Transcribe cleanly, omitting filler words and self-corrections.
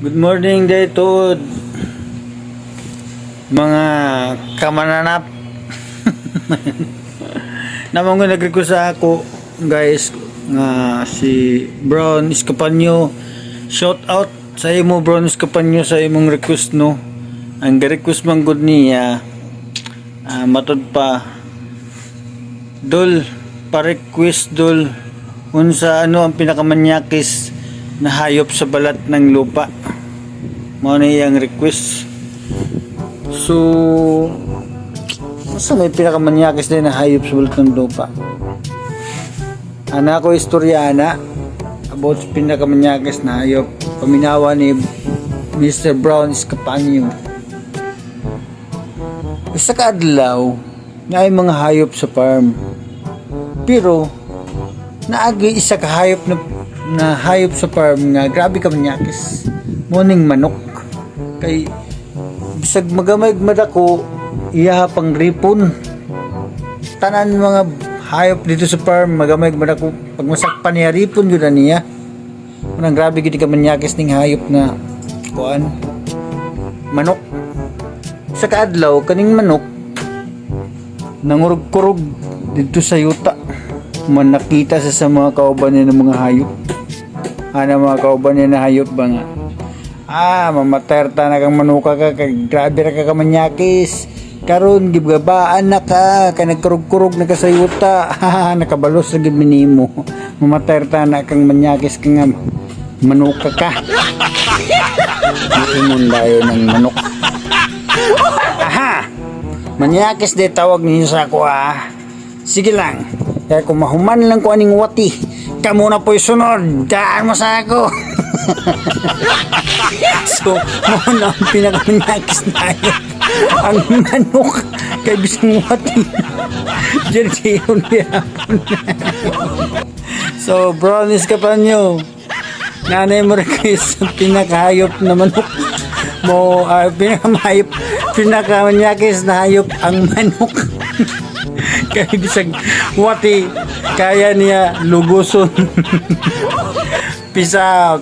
Good morning day to mga kamananap. Namang nga nag-request ako guys nga si Brown Escapanyo. Shout out sa imo Brown Escapanyo sa imong request no. Ang request man good niya matod pa dol pa request dol unsa ano ang pinakamanyakis na hayop sa balat ng lupa. Mao na iyang request. So asa may pinakamanyakis din na hayop sa balat ng lupa? Ana ko istoryana about sa pinakamanyakis na hayop. Paminawa ni Mr. Brown Escapanyo. Isa ka adlaw na ay mga hayop sa farm. Pero naagi isa ka hayop na hayop sa farm nga grabe ka manyakis. Morning manok. Kay bisag magamay madako iya pang ripon. Tanan mga hayop dito sa farm magamay madako pag masakpan niya ripon yun niya. Manang grabe gid ka manyakis ning hayop na kuan manok. Sa kaadlaw kaning manok nangurog-kurog dito sa yuta. Man nakita sa mga kauban niya ng mga hayop. Mga kauban niya na hayop ba nga? Mamaterta na kang manuka ka, grabe ra ka manyakis. Karon gibgabaan na ka, kay nagkurog-kurog na ka sa yuta. Nakabalos sa gid nimo. Mamaterta na kang manyakis ka nga manuka ka. Imun dayo ng manok. Manyakis de tawag ninyo sa ako Sige lang. Kaya kung mahuman lang ko aning wati, kamo na po'y sunod. Daan mo sa ako. So, muna ang pinakamanyakis na hayop. Ang manok kay bisang wati. Diyan siyon yapon. So, Brown Escapanyo, nanay mo request ang pinakahayop na manok mo, pinakamanyakis na hayop ang manok. Kaya bisag wati kaya niya luguson. Peace out.